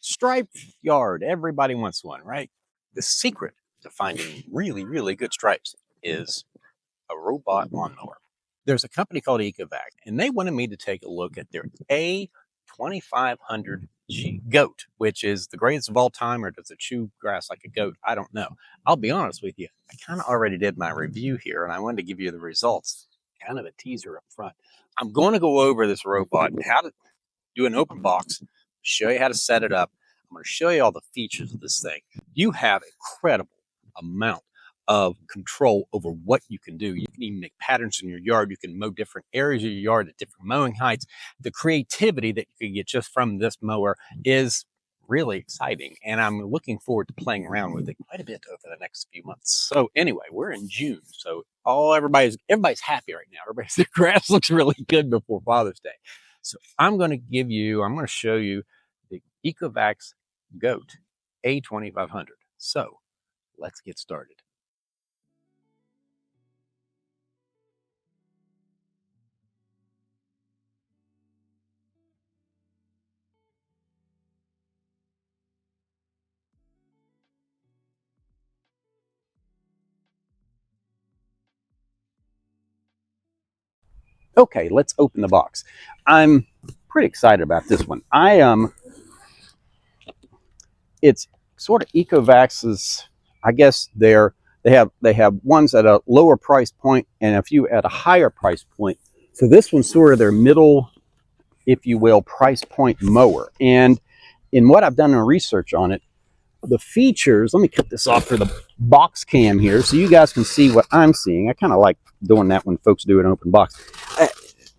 Striped yard. Everybody wants one, right? The secret to finding really, really good stripes is a robot lawnmower. There's a company called ECOVACS, and they wanted me to take a look at their A2500 goat, which is the greatest of all time, or does it chew grass like a goat? I don't know. I'll be honest with you. I kind of already did my review here, and I wanted to give you the results. Kind of a teaser up front. I'm going to go over this robot and how to do an open box, show you how to set it up. I'm going to show you all the features of this thing. You have incredible amount of control over what you can do. You can even make patterns in your yard. You can mow different areas of your yard at different mowing heights. The creativity that you can get just from this mower is really exciting, and I'm looking forward to playing around with it quite a bit over the next few months. So anyway, we're in June, so everybody's happy right now. The grass looks really good before Father's Day. So I'm going to show you the ECOVACS GOAT A2500. So let's get started. Okay, let's open the box. I'm pretty excited about this one. It's sort of ECOVACS's, I guess they have ones at a lower price point and a few at a higher price point. So this one's sort of their middle, if you will, price point mower. And in what I've done in research on it, the features, let me cut this off for the box cam here so you guys can see what I'm seeing. I kind of like doing that when folks do an open box.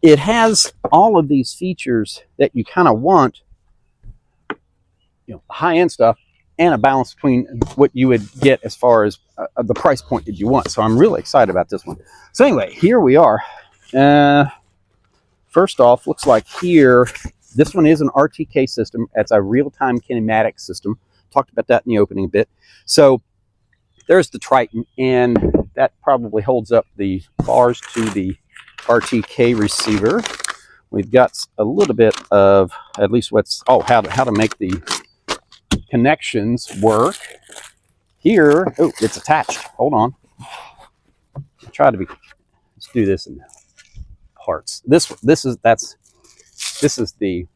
It has all of these features that you kind of want, high-end stuff, and a balance between what you would get as far as the price point that you want. So I'm really excited about this one. So anyway, here we are. First off, looks like here, this one is an RTK system. It's a real-time kinematic system. Talked about that in the opening a bit. So there's the Triton, and that probably holds up the bars to the RTK receiver. We've got a little bit of at least how to make the connections work. Here, it's attached. Hold on. Let's do this in parts. This is the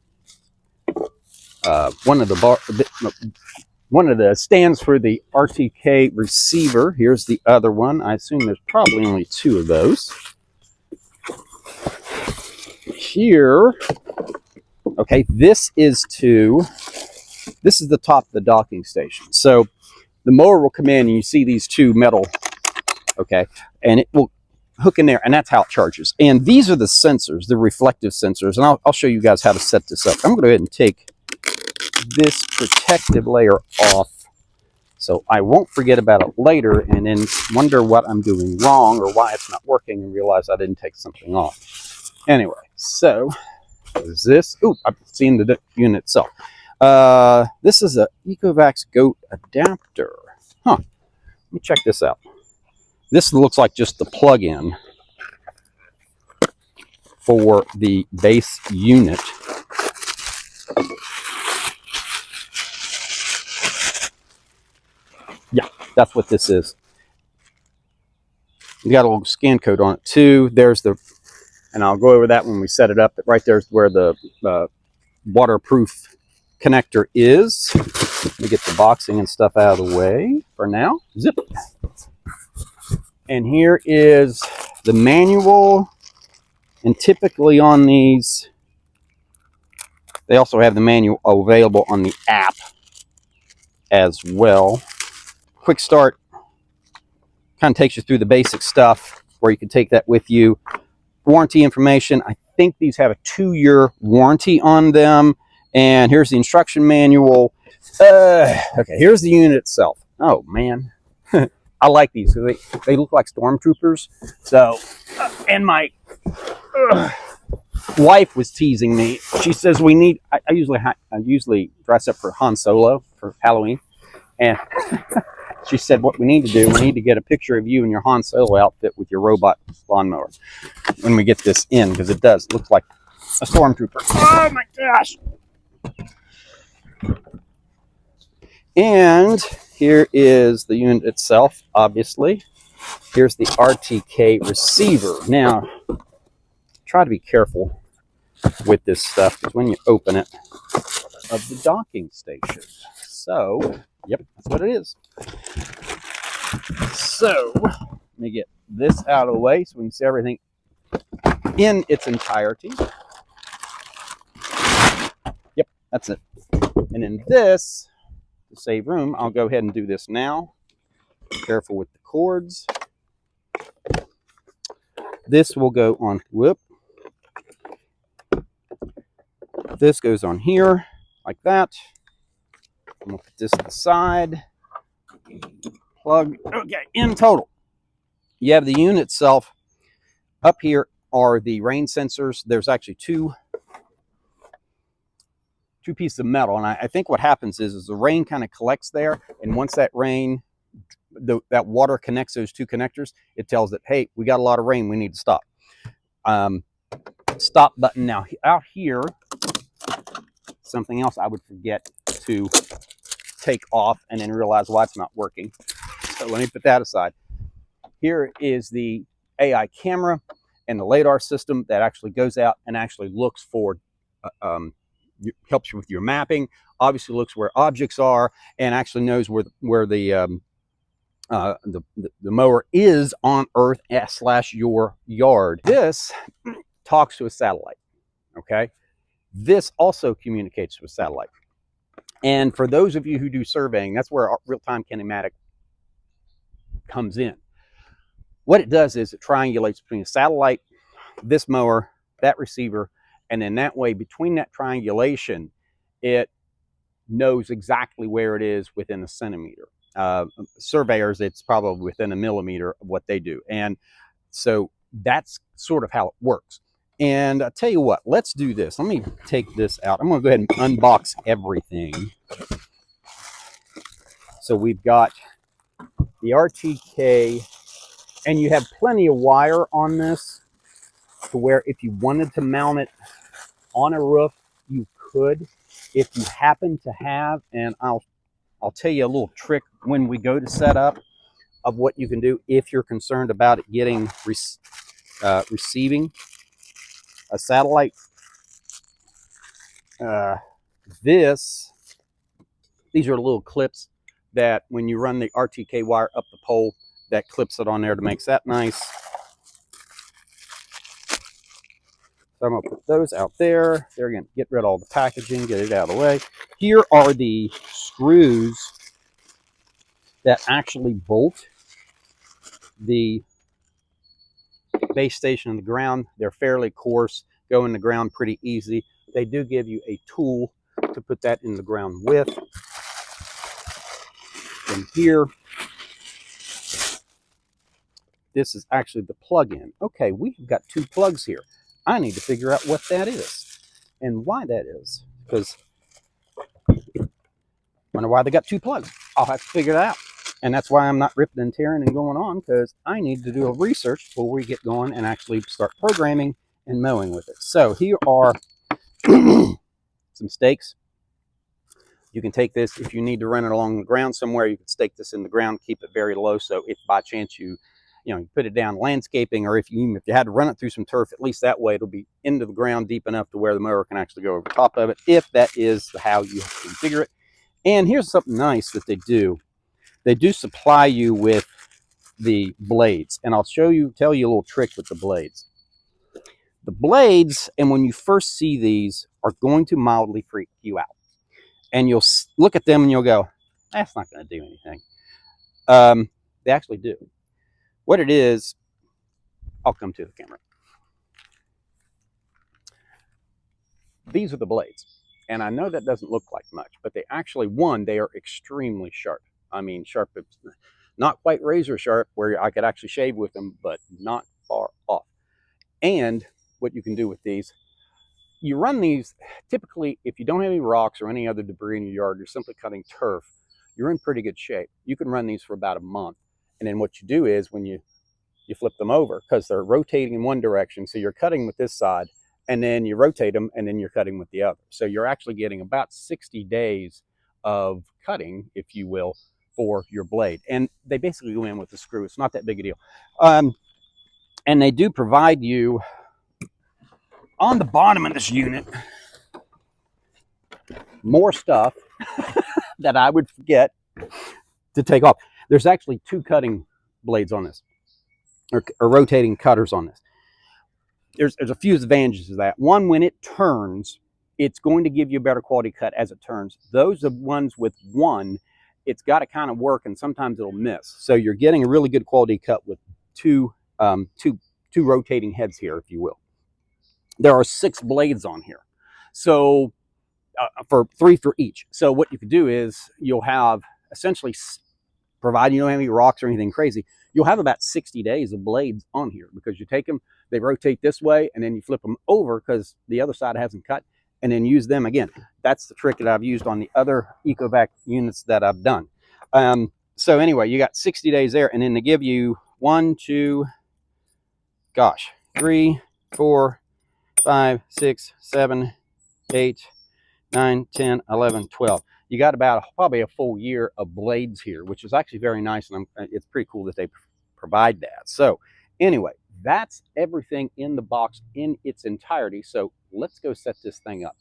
one of the stands for the RTK receiver. Here's the other one. I assume there's probably only two of those. Here, okay, this is the top of the docking station. So the mower will come in and you see these two metal, okay, and it will hook in there, and that's how it charges. And these are the sensors, the reflective sensors, and I'll show you guys how to set this up. I'm going to go ahead and take this protective layer off so I won't forget about it later and then wonder what I'm doing wrong or why it's not working and realize I didn't take something off. Anyway, so there's this. I've seen the unit itself. This is a ECOVACS GOAT adapter. Let me check this out. This looks like just the plug-in for the base unit. Yeah, that's what this is. You got a little scan code on it too. And I'll go over that when we set it up. But right there's where the waterproof connector is. Let me get the boxing and stuff out of the way for now. Zip. And here is the manual. And typically on these, they also have the manual available on the app as well. Quick start kind of takes you through the basic stuff where you can take that with you. Warranty information. I think these have a 2-year warranty on them. And here's the instruction manual. Okay, here's the unit itself. Oh, man. I like these. They look like stormtroopers. So, and my wife was teasing me. She says I usually dress up for Han Solo for Halloween. And she said, what we need to get a picture of you in your Han Solo outfit with your robot lawnmower when we get this in, because it looks like a stormtrooper. Oh my gosh. And here is the unit itself, obviously. Here's the RTK receiver. Now, try to be careful with this stuff because when you open it, of the docking station. So, yep, that's what it is. So, let me get this out of the way so we can see everything in its entirety. Yep, that's it. And in this, to save room, I'll go ahead and do this now. Careful with the cords. This will go on, whoop. This goes on here, like that. I'm gonna put this to the side. Plug, okay, in total. You have the unit itself. Up here are the rain sensors. There's actually two pieces of metal, and I think what happens is the rain kind of collects there, and once that rain, that water connects those two connectors, it tells it, hey, we got a lot of rain, we need to stop. Stop button. Now out here, something else I would forget to take off and then realize why it's not working. So let me put that aside. Here is the AI camera and the LiDAR system that actually goes out and actually looks for, helps you with your mapping, obviously looks where objects are, and actually knows where the mower is on Earth / your yard. This talks to a satellite, okay? This also communicates with satellite. And for those of you who do surveying, that's where real-time kinematic comes in. What it does is it triangulates between a satellite, this mower, that receiver, and then that way, between that triangulation, it knows exactly where it is within a centimeter. Surveyors, it's probably within a millimeter of what they do. And so that's sort of how it works. And I'll tell you what, let's do this. Let me take this out. I'm going to go ahead and unbox everything. So we've got the RTK, and you have plenty of wire on this to where if you wanted to mount it on a roof, you could. If you happen to have, and I'll tell you a little trick when we go to set up of what you can do if you're concerned about it getting receiving a satellite. These are little clips that when you run the RTK wire up the pole, that clips it on there to make that nice. So I'm going to put those out there. They're going to get rid of all the packaging, get it out of the way. Here are the screws that actually bolt the base station in the ground. They're fairly coarse, go in the ground pretty easy. They do give you a tool to put that in the ground with. And here, this is actually the plug-in. Okay, we've got two plugs here. I need to figure out what that is and why that is, because I wonder why they got two plugs. I'll have to figure it out. And that's why I'm not ripping and tearing and going on, because I need to do a research before we get going and actually start programming and mowing with it. So here are some stakes. You can take this, if you need to run it along the ground somewhere, you can stake this in the ground, keep it very low, so if by chance you put it down landscaping, or if you had to run it through some turf, at least that way it'll be into the ground deep enough to where the mower can actually go over the top of it, if that is how you configure it. And here's something nice that they do. They do supply you with the blades, and I'll tell you a little trick with the blades. The blades, and when you first see these, are going to mildly freak you out. And you'll look at them and you'll go, that's not going to do anything. They actually do. What it is, I'll come to the camera. These are the blades. And I know that doesn't look like much, but they actually, they are extremely sharp. I mean, sharp, not quite razor sharp where I could actually shave with them, but not far off. And what you can do with these, you run these, typically, if you don't have any rocks or any other debris in your yard, you're simply cutting turf, you're in pretty good shape. You can run these for about a month. And then what you do is when you flip them over, because they're rotating in one direction, so you're cutting with this side, and then you rotate them, and then you're cutting with the other. So you're actually getting about 60 days of cutting, if you will, for your blade. And they basically go in with the screw. It's not that big a deal. And they do provide you on the bottom of this unit more stuff that I would forget to take off. There's actually 2 cutting blades on this, or rotating cutters on this. There's a few advantages to that. One, when it turns, it's going to give you a better quality cut as it turns. Those are ones with one, it's got to kind of work, and sometimes it'll miss. So you're getting a really good quality cut with two rotating heads here, if you will. There are 6 blades on here, so for 3 for each. So what you could do is you'll have essentially, providing you don't have any rocks or anything crazy, you'll have about 60 days of blades on here, because you take them, they rotate this way, and then you flip them over because the other side hasn't cut, and then use them again. That's the trick that I've used on the other ECOVAC units that I've done. So anyway, you got 60 days there, and then they give you 1, 2, 3, 4, 5, 6, 7, 8, 9, 10, 11, 12. You got about probably a full year of blades here, which is actually very nice, and it's pretty cool that they provide that. So anyway, that's everything in the box in its entirety. So let's go set this thing up.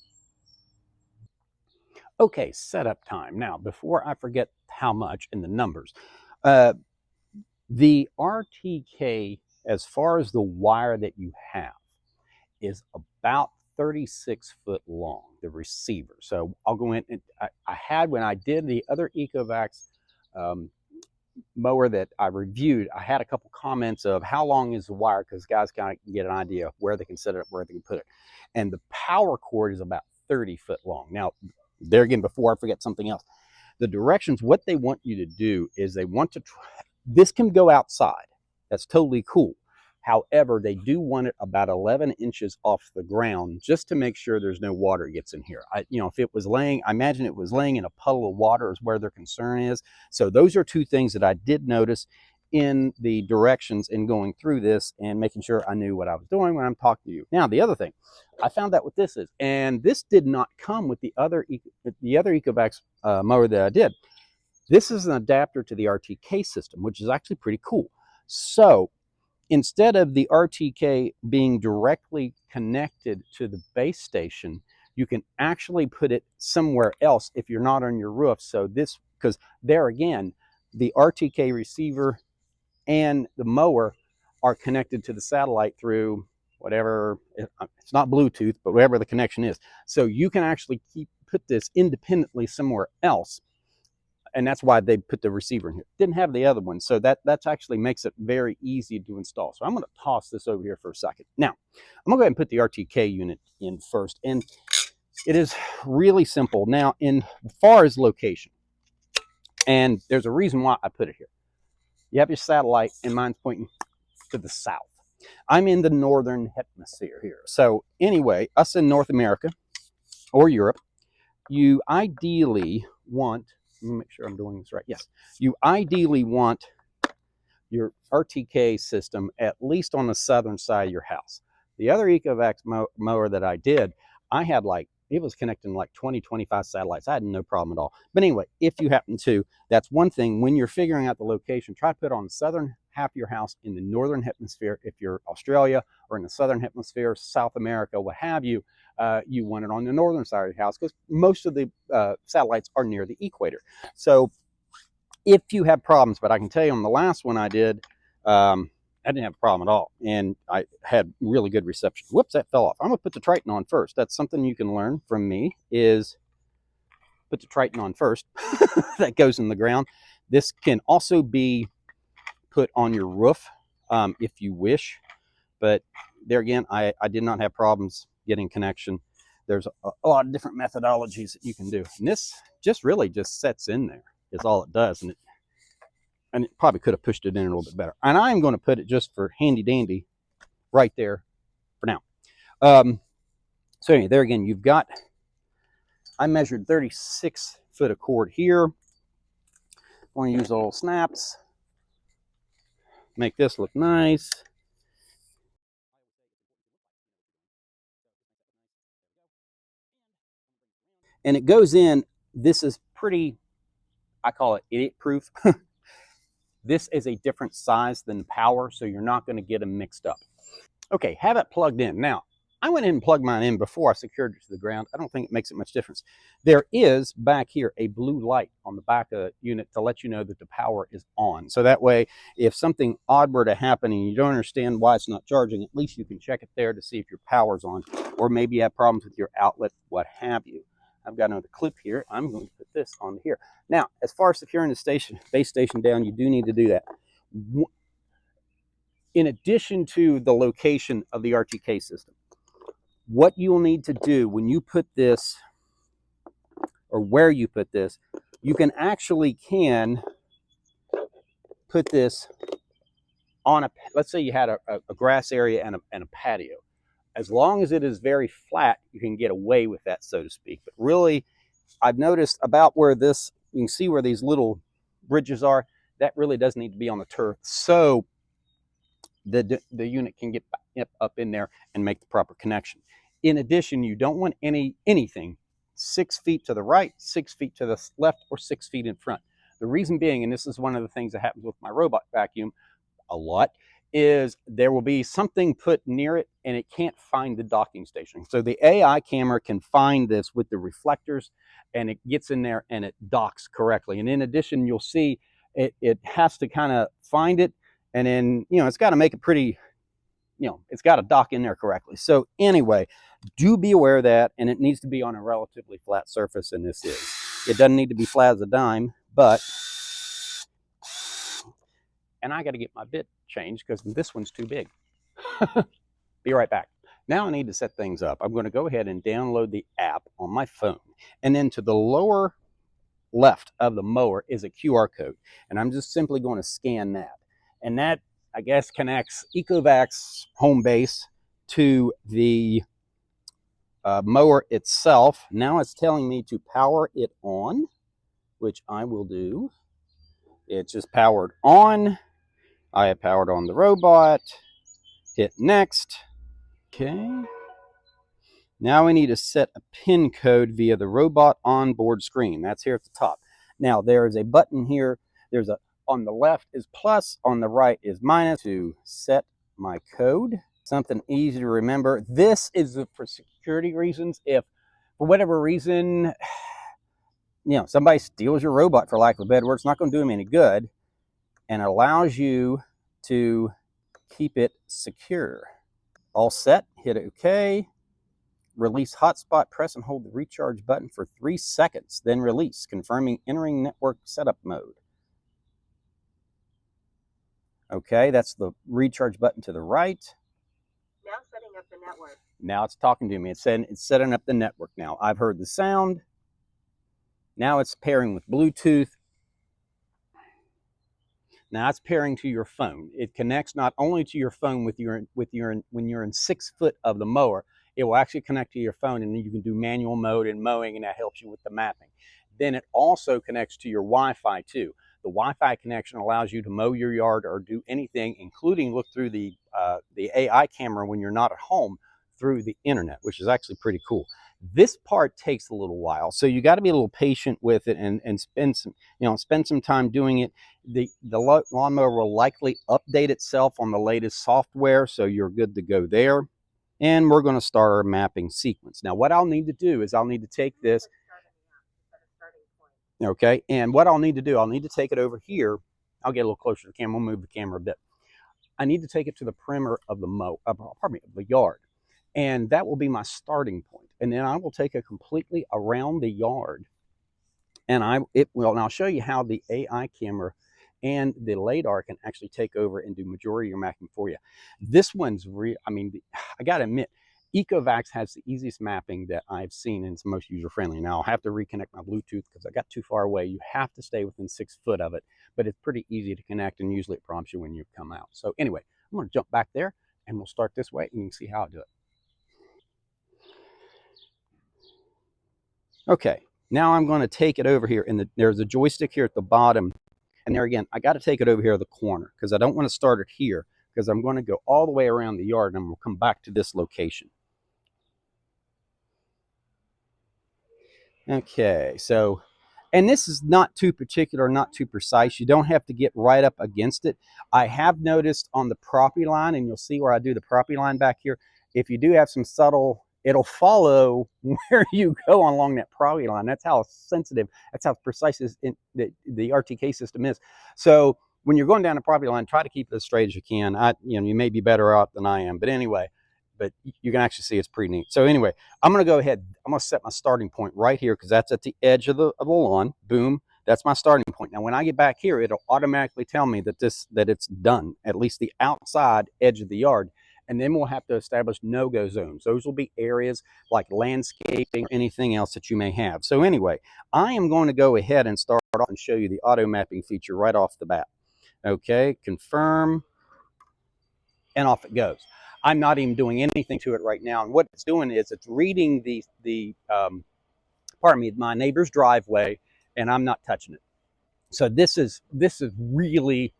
Okay, setup time. Now, before I forget how much in the numbers, the RTK, as far as the wire that you have, is about 36 foot long, the receiver. So I'll go in, and I had, when I did the other ECOVACS mower that I reviewed, I had a couple comments of how long is the wire, because guys kind of get an idea of where they can set it up, where they can put it. And the power cord is about 30 foot long. Now, there again, before I forget something else, the directions, what they want you to do is they want to try, this can go outside. That's totally cool. However, they do want it about 11 inches off the ground, just to make sure there's no water gets in here. If it was laying, I imagine it was laying in a puddle of water is where their concern is. So those are 2 things that I did notice in the directions in going through this and making sure I knew what I was doing when I'm talking to you. Now, the other thing, I found out what this is, and this did not come with the other ECOVACS mower that I did. This is an adapter to the RTK system, which is actually pretty cool. So instead of the RTK being directly connected to the base station, you can actually put it somewhere else if you're not on your roof. So this, because there again, the RTK receiver and the mower are connected to the satellite through whatever, it's not Bluetooth, but whatever the connection is. So you can actually put this independently somewhere else. And that's why they put the receiver in here. Didn't have the other one, so that actually makes it very easy to install. So I'm going to toss this over here for a second. Now, I'm going to go ahead and put the RTK unit in first, and it is really simple. Now, as far as location, and there's a reason why I put it here. You have your satellite, and mine's pointing to the south. I'm in the northern hemisphere here. So anyway, us in North America or Europe, you ideally want, let me make sure I'm doing this right. Yes. You ideally want your RTK system at least on the southern side of your house. The other ECOVACS mower that I did, I had it was connecting like 20, 25 satellites. I had no problem at all. But anyway, if you happen to, that's one thing. When you're figuring out the location, try to put on the southern half of your house in the northern hemisphere. If you're Australia, or in the southern hemisphere, South America, what have you, you want it on the northern side of your house, because most of the satellites are near the equator. So if you have problems, but I can tell you on the last one I did, I didn't have a problem at all, and I had really good reception. Whoops, that fell off. I'm going to put the Triton on first. That's something you can learn from me, is put the Triton on first. That goes in the ground. This can also be put on your roof if you wish, but there again, I did not have problems getting connection. There's a lot of different methodologies that you can do, and this just really just sets in there is all it does, and it probably could have pushed it in a little bit better. And I'm going to put it just for handy dandy right there for now. So anyway, there again, you've got, I measured 36 foot of cord here. I'm going to use little snaps, make this look nice. And it goes in, this is pretty, I call it idiot proof. This is a different size than the power, so you're not going to get them mixed up. Okay, have it plugged in. Now, I went in and plugged mine in before I secured it to the ground. I don't think it makes it much difference. There is back here a blue light on the back of the unit to let you know that the power is on. So that way, if something odd were to happen and you don't understand why it's not charging, at least you can check it there to see if your power's on, or maybe you have problems with your outlet, what have you. I've got another clip here. I'm going to put this on here. Now, as far as securing the base station down, you do need to do that. In addition to the location of the RTK system, what you'll need to do when you put this, or where you put this, you can put this on a, let's say you had a grass area and a patio. As long as it is very flat, you can get away with that, so to speak. But really, I've noticed about where this, you can see where these little bridges are, that really does need to be on the turf. So the unit can get up in there and make the proper connection. In addition, you don't want anything 6 feet to the right, 6 feet to the left, or 6 feet in front. The reason being, and this is one of the things that happens with my robot vacuum a lot, is there will be something put near it and it can't find the docking station. So the AI camera can find this with the reflectors, and it gets in there and it docks correctly. And in addition, you'll see it has to kind of find it, and then, it's got to make it pretty, it's got to dock in there correctly. So anyway, do be aware of that, and it needs to be on a relatively flat surface, and this is. It doesn't need to be flat as a dime, but, and I got to get my bit changed because this one's too big. Be right back. Now I need to set things up. I'm going to go ahead and download the app on my phone, and then to the lower left of the mower is a QR code, and I'm just simply going to scan that. And that, I guess, connects ECOVACS home base to the mower itself. Now it's telling me to power it on, which I will do. It's just powered on. I have powered on the robot. Hit next. Okay. Now we need to set a PIN code via the robot onboard screen. That's here at the top. Now there is a button here. There's a, on the left is plus, on the right is minus to set my code. Something easy to remember. This is for security reasons. If for whatever reason, somebody steals your robot, for lack of a better word, it's not going to do them any good, and it allows you to keep it secure. All set, hit OK. Release hotspot, press and hold the recharge button for 3 seconds, then release, confirming entering network setup mode. Okay, that's the recharge button to the right. Now setting up the network. Now it's talking to me. It's saying it's setting up the network now. I've heard the sound. Now it's pairing with Bluetooth. Now it's pairing to your phone. It connects not only to your phone when you're in 6 foot of the mower, it will actually connect to your phone, and then you can do manual mode and mowing, and that helps you with the mapping. Then it also connects to your Wi-Fi too. The Wi-Fi connection allows you to mow your yard or do anything, including look through the AI camera when you're not at home through the internet, which is actually pretty cool. This part takes a little while, so you got to be a little patient with it and spend some time doing it. The lawnmower will likely update itself on the latest software, so you're good to go there. And we're going to start our mapping sequence. Now, what I'll need to do is I'll need to take this. Okay, and what I'll need to do, I'll need to take it over here. I'll get a little closer to the camera. We'll move the camera a bit. I need to take it to the perimeter of the yard. And that will be my starting point. And then I will take it completely around the yard. And I'll show you how the AI camera and the LiDAR can actually take over and do majority of your mapping for you. This one's I got to admit, ECOVACS has the easiest mapping that I've seen, and it's most user-friendly. Now, I'll have to reconnect my Bluetooth because I got too far away. You have to stay within 6 foot of it, but it's pretty easy to connect, and usually it prompts you when you come out. So anyway, I'm going to jump back there, and we'll start this way, and you can see how I do it. Okay, now I'm going to take it over here, and there's a joystick here at the bottom. And there again, I got to take it over here to the corner because I don't want to start it here because I'm going to go all the way around the yard and we'll come back to this location. Okay, so And this is not too particular, not too precise. You don't have to get right up against it. I have noticed on the property line, and you'll see where I do the property line back here, if you do have some subtle, it'll follow where you go along that property line. That's how sensitive, that's how precise the RTK system is. So when you're going down the property line, try to keep it as straight as you can. You may be better out than I am, but anyway, but you can actually see it's pretty neat. So anyway, I'm going to go ahead. I'm going to set my starting point right here because that's at the edge of the lawn. Boom. That's my starting point. Now, when I get back here, it'll automatically tell me that it's done, at least the outside edge of the yard. And then we'll have to establish no-go zones. Those will be areas like landscaping, anything else that you may have. So anyway, I am going to go ahead and start off and show you the auto mapping feature right off the bat. Okay, confirm, and off it goes. I'm not even doing anything to it right now. And what it's doing is it's reading my neighbor's driveway, and I'm not touching it. So this is really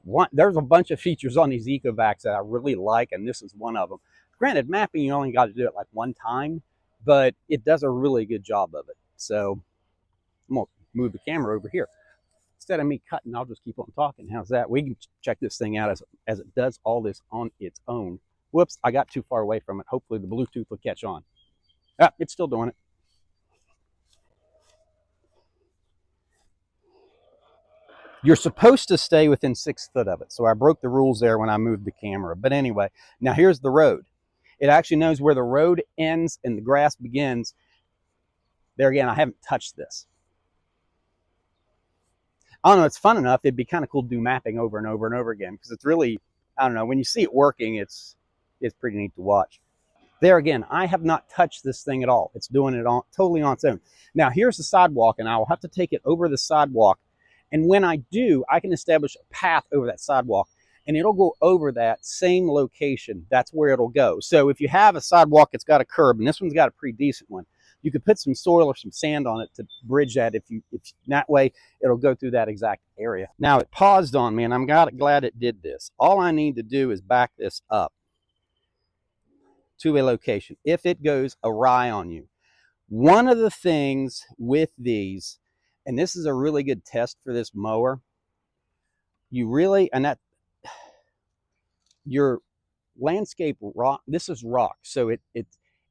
one. There's a bunch of features on these ECOVACS that I really like, and this is one of them. Granted, mapping, you only got to do it like one time, but it does a really good job of it. So I'm going to move the camera over here. Instead of me cutting, I'll just keep on talking. How's that? We can check this thing out as it does all this on its own. Whoops, I got too far away from it. Hopefully the Bluetooth will catch on. Ah, it's still doing it. You're supposed to stay within 6 foot of it. So I broke the rules there when I moved the camera. But anyway, now here's the road. It actually knows where the road ends and the grass begins. There again, I haven't touched this. I don't know, it's fun enough. It'd be kind of cool to do mapping over and over and over again because it's really, I don't know, when you see it working, it's pretty neat to watch. There again, I have not touched this thing at all. It's doing it totally on its own. Now here's the sidewalk, and I will have to take it over the sidewalk. And when I do, I can establish a path over that sidewalk, and it'll go over that same location. That's where it'll go. So if you have a sidewalk that's got a curb, and this one's got a pretty decent one, you could put some soil or some sand on it to bridge that. If that way, it'll go through that exact area. Now it paused on me, and I'm glad it did this. All I need to do is back this up to a location if it goes awry on you. One of the things with these, and this is a really good test for this mower, your landscape rock, this is rock, so it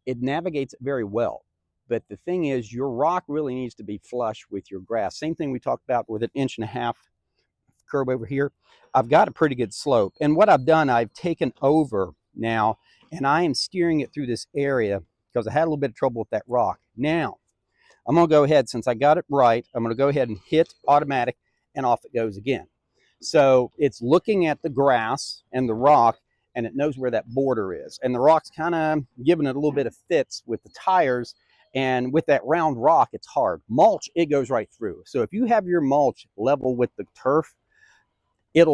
navigates it very well. But the thing is, your rock really needs to be flush with your grass. Same thing we talked about with 1.5 inch curb over here. I've got a pretty good slope. And what I've done, I've taken over now, and I am steering it through this area because I had a little bit of trouble with that rock. Now, I'm going to go ahead, since I got it right, I'm going to go ahead and hit automatic, and off it goes again. So it's looking at the grass and the rock, and it knows where that border is. And the rock's kind of giving it a little bit of fits with the tires. And with that round rock, it's hard. Mulch, it goes right through. So if you have your mulch level with the turf, it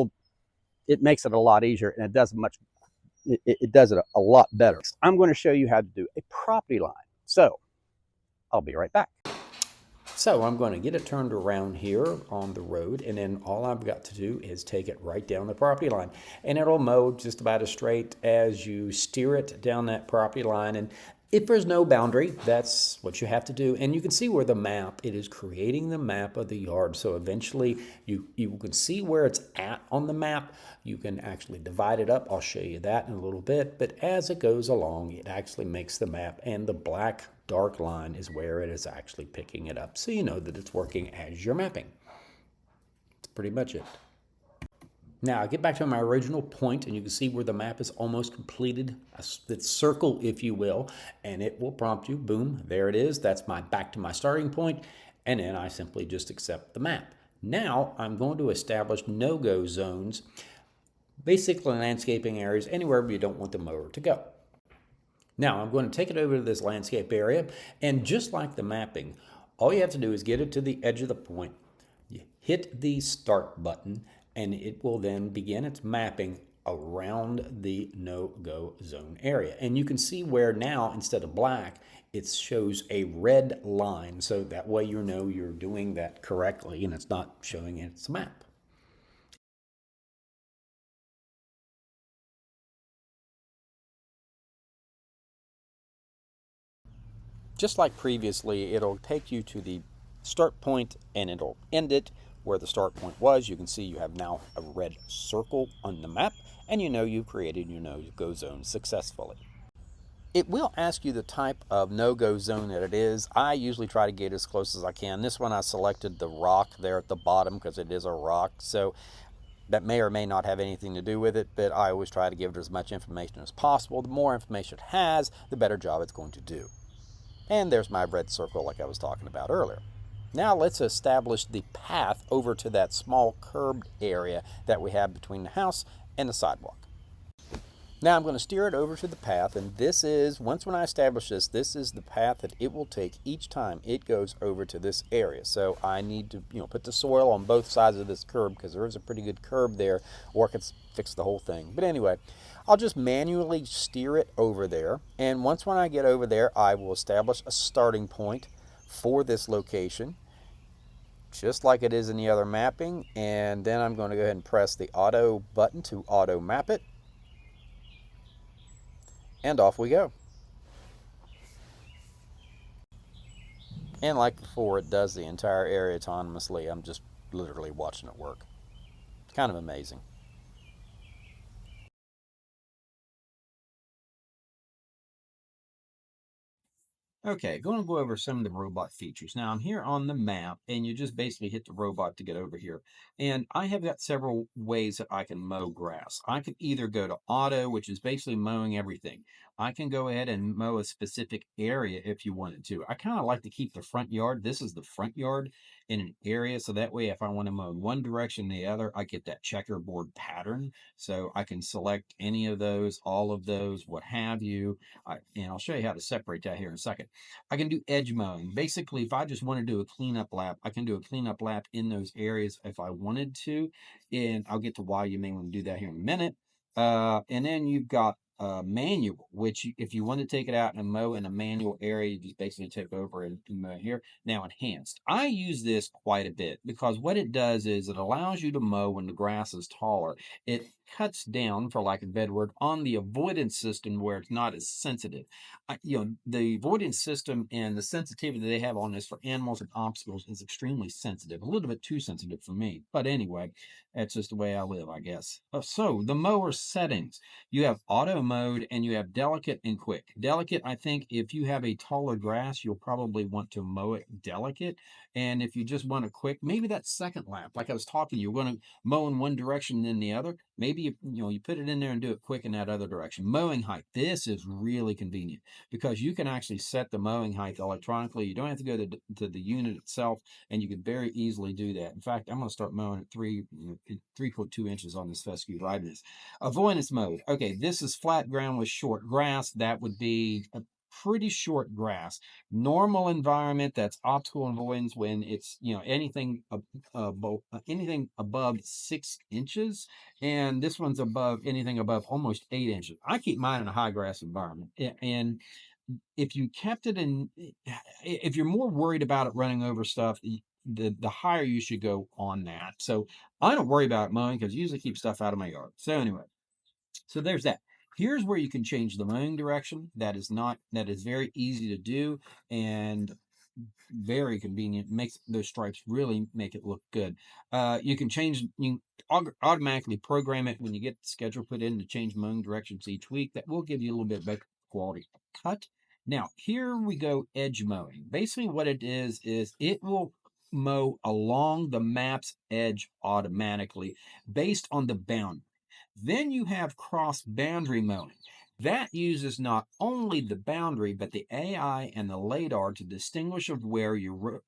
makes it a lot easier, and it does it a lot better. I'm going to show you how to do a property line. So I'll be right back. So I'm going to get it turned around here on the road, and then all I've got to do is take it right down the property line, and it'll mow just about as straight as you steer it down that property line. And if there's no boundary, that's what you have to do. And you can see where the map, it is creating the map of the yard. So eventually you can see where it's at on the map. You can actually divide it up. I'll show you that in a little bit. But as it goes along, it actually makes the map, and the black dark line is where it is actually picking it up. So you know that it's working as you're mapping. That's pretty much it. Now I get back to my original point, and you can see where the map is almost completed, that circle, if you will, and it will prompt you, boom, there it is. That's back to my starting point, and then I simply just accept the map. Now I'm going to establish no-go zones, basically landscaping areas, anywhere where you don't want the mower to go. Now I'm going to take it over to this landscape area, and just like the mapping, all you have to do is get it to the edge of the point, you hit the start button, and it will then begin its mapping around the no-go zone area. And you can see where now, instead of black, it shows a red line. So that way you know you're doing that correctly, and it's not showing its map. Just like previously, it'll take you to the start point and it'll end it where the start point was. You can see you have now a red circle on the map, and you know you've created your no-go zone successfully. It will ask you the type of no-go zone that it is. I usually try to get as close as I can. This one I selected the rock there at the bottom because it is a rock, so that may or may not have anything to do with it, but I always try to give it as much information as possible. The more information it has, the better job it's going to do. And there's my red circle like I was talking about earlier. Now let's establish the path over to that small curbed area that we have between the house and the sidewalk. Now I'm going to steer it over to the path, and this is, when I establish this, this is the path that it will take each time it goes over to this area. So I need to, put the soil on both sides of this curb because there is a pretty good curb there, or I could fix the whole thing. But anyway, I'll just manually steer it over there, and when I get over there, I will establish a starting point for this location, just like it is in the other mapping, and then I'm going to go ahead and press the auto button to auto map it. And off we go. And like before, it does the entire area autonomously. I'm just literally watching it work. It's kind of amazing. Okay, going to go over some of the robot features. Now I'm here on the map, and you just basically hit the robot to get over here. And I have got several ways that I can mow grass. I could either go to auto, which is basically mowing everything. I can go ahead and mow a specific area if you wanted to. I kind of like to keep the front yard. This is the front yard in an area, so that way if I want to mow in one direction or the other, I get that checkerboard pattern. So I can select any of those, all of those, what have you. And I'll show you how to separate that here in a second. I can do edge mowing. Basically, if I just want to do a cleanup lap, I can do a cleanup lap in those areas if I wanted to. And I'll get to why you may want to do that here in a minute. And then you've got manual, which if you want to take it out and mow in a manual area, you just basically take over and mow here. Now enhanced. I use this quite a bit because what it does is it allows you to mow when the grass is taller. It cuts down, for lack of a better word, on the avoidance system where it's not as sensitive. The avoidance system and the sensitivity they have on this for animals and obstacles is extremely sensitive, a little bit too sensitive for me. But anyway, that's just the way I live, I guess. So the mower settings, you have auto mode and you have delicate and quick. Delicate, I think if you have a taller grass, you'll probably want to mow it delicate. And if you just want a quick, maybe that second lap, like I was talking, you're going to mow in one direction and then the other. Maybe you put it in there and do it quick in that other direction. Mowing height, this is really convenient because you can actually set the mowing height electronically. You don't have to go to the unit itself, and you can very easily do that. In fact, I'm going to start mowing at 3.2 inches on this fescue right this. Avoidance mode. Okay, this is flat ground with short grass. That would be a pretty short grass. Normal environment, that's optical avoidance when it's anything above 6 inches, and this one's above anything above almost 8 inches. I keep mine in a high grass environment, and if you kept it in, if you're more worried about it running over stuff, the higher you should go on that. So I don't worry about mowing because I usually keep stuff out of my yard. So anyway, so there's that. Here's where you can change the mowing direction. That is very easy to do and very convenient. Makes those stripes really make it look good. You automatically program it when you get the schedule put in to change mowing directions each week. That will give you a little bit better quality cut. Now here we go, edge mowing. Basically what it is it will mow along the map's edge automatically based on the boundary. Then you have cross boundary mowing. That uses not only the boundary, but the AI and the LiDAR to distinguish of where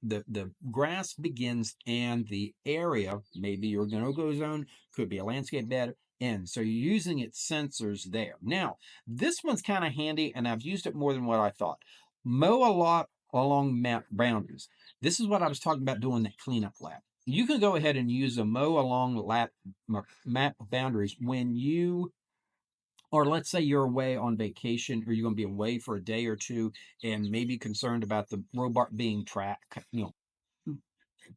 the grass begins and the area, maybe your no-go zone, could be a landscape bed, ends. So you're using its sensors there. Now, this one's kind of handy, and I've used it more than what I thought. Mow a lot along map boundaries. This is what I was talking about doing that cleanup lap. You can go ahead and use a mow along map boundaries when you, or let's say you're away on vacation or you're going to be away for a day or two and maybe concerned about the robot being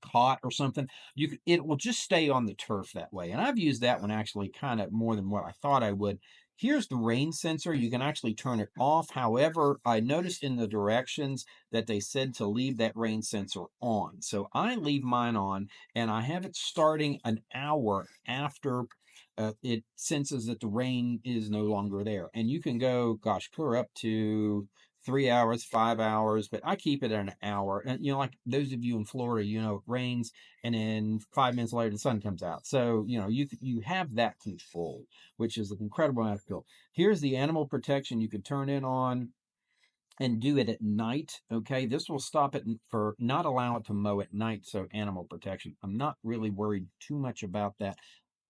caught or something. It will just stay on the turf that way. And I've used that one actually kind of more than what I thought I would. Here's the rain sensor. You can actually turn it off. However, I noticed in the directions that they said to leave that rain sensor on. So I leave mine on, and I have it starting an hour after it senses that the rain is no longer there. And you can go, gosh, clear up to 3 hours, 5 hours, but I keep it at an hour. And like those of you in Florida, it rains, and then 5 minutes later the sun comes out. So you have that control, which is an incredible amount of control. Here's the animal protection. You can turn it on and do it at night. Okay, this will stop it for not allow it to mow at night. So animal protection, I'm not really worried too much about that.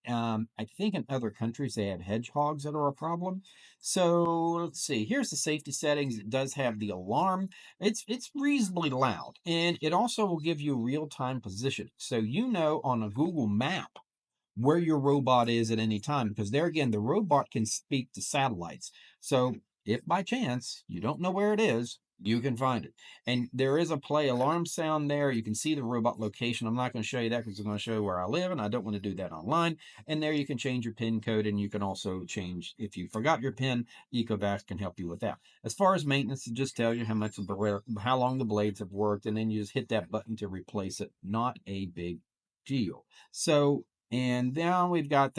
I think in other countries they have hedgehogs that are a problem. So let's see. Here's the safety settings. It does have the alarm. It's reasonably loud, and it also will give you real-time position. So on a Google map where your robot is at any time, because there again, the robot can speak to satellites. So if by chance you don't know where it is, you can find it. And there is a play alarm sound there. You can see the robot location. I'm not going to show you that because it's going to show where I live, and I don't want to do that online. And there you can change your PIN code, and you can also change, if you forgot your PIN, ECOVACS can help you with that. As far as maintenance, it just tells you how long the blades have worked, and then you just hit that button to replace it. Not a big deal. So, and now we've got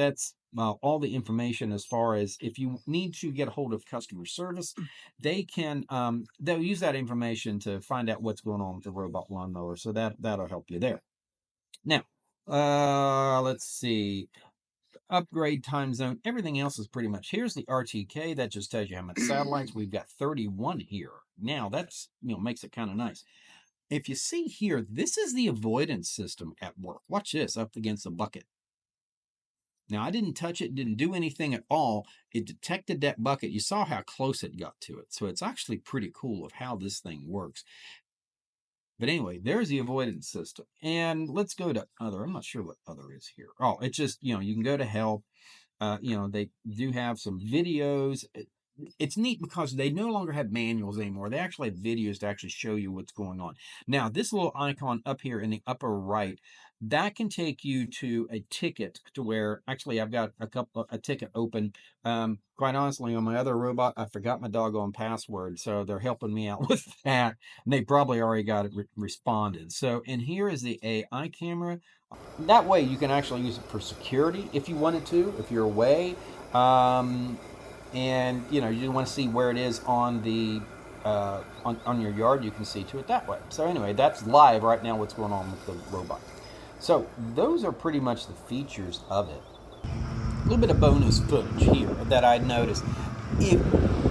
all the information as far as if you need to get a hold of customer service, they'll use that information to find out what's going on with the robot lawnmower. So that'll help you there. Now, let's see. Upgrade time zone. Everything else is pretty much. Here's the RTK. That just tells you how much satellites. We've got 31 here. Now that's makes it kind of nice. If you see here, this is the avoidance system at work. Watch this up against the bucket. Now, I didn't touch it, didn't do anything at all. It detected that bucket. You saw how close it got to it. So it's actually pretty cool of how this thing works. But anyway, there's the avoidance system. And let's go to other. I'm not sure what other is here. Oh, it's just, you can go to help. They do have some videos. It's neat because they no longer have manuals anymore. They actually have videos to actually show you what's going on. Now, this little icon up here in the upper right, that can take you to a ticket to where actually I've got a ticket open. Quite honestly, on my other robot, I forgot my doggone password, so they're helping me out with that. And they probably already got it responded. So, and here is the AI camera. That way you can actually use it for security if you wanted to, if you're away. And you want to see where it is on the on your yard, you can see to it that way. So anyway, that's live right now what's going on with the robot. So those are pretty much the features of it. A little bit of bonus footage here that I noticed.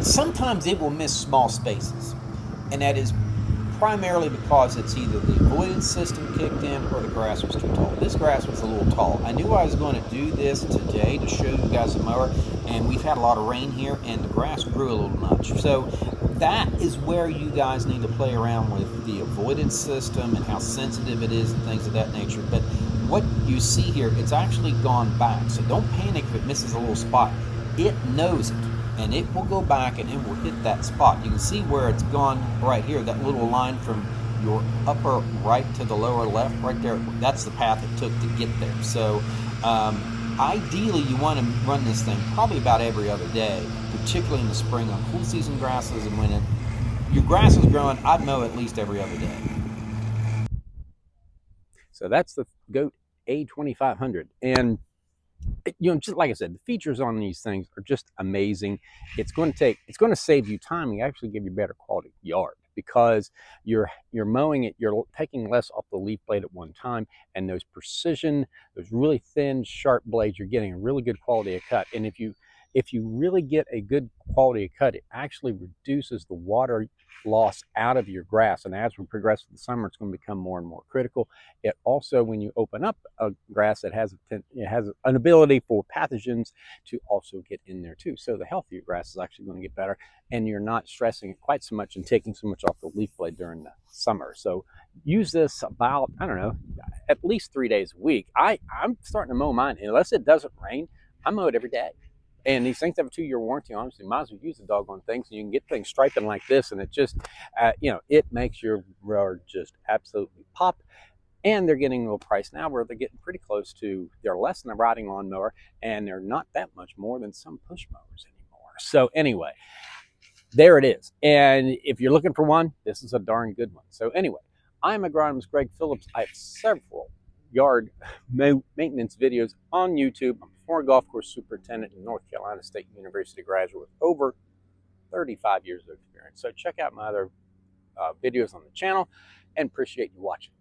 Sometimes it will miss small spaces, and that is primarily because it's either the avoidance system kicked in or the grass was too tall. This grass was a little tall. I knew I was going to do this today to show you guys the mower, and we've had a lot of rain here, and the grass grew a little much. So that is where you guys need to play around with the avoidance system and how sensitive it is and things of that nature. But what you see here, it's actually gone back. So don't panic if it misses a little spot. It knows it, and it will go back and it will hit that spot. You can see where it's gone right here, that little line from your upper right to the lower left right there. That's the path it took to get there. So ideally you want to run this thing probably about every other day, particularly in the spring on cool season grasses. And when your grass is growing, I'd mow at least every other day. So that's the Goat A2500. And just like I said, the features on these things are just amazing. It's going to save you time and actually give you better quality yard because you're mowing it, you're taking less off the leaf blade at one time, and those really thin, sharp blades, you're getting a really good quality of cut. And if you really get a good quality of cut, it actually reduces the water loss out of your grass. And as we progress through the summer, it's going to become more and more critical. It also, when you open up a grass, it has an ability for pathogens to also get in there too. So the health of your grass is actually going to get better, and you're not stressing it quite so much and taking so much off the leaf blade during the summer. So use this about, I don't know, at least 3 days a week. I'm starting to mow mine, unless it doesn't rain, I mow it every day. And these things have a 2-year warranty on them, so you might as well use the doggone things. And you can get things striping like this, and it just, it makes your rower just absolutely pop. And they're getting a little price now where they're getting pretty close to, they're less than a riding lawnmower, and they're not that much more than some push mowers anymore. So anyway, there it is. And if you're looking for one, this is a darn good one. So anyway, I'm agronomist Greg Phillips. I have several yard maintenance videos on YouTube. I'm a former golf course superintendent and North Carolina State University graduate with over 35 years of experience. So check out my other videos on the channel and appreciate you watching.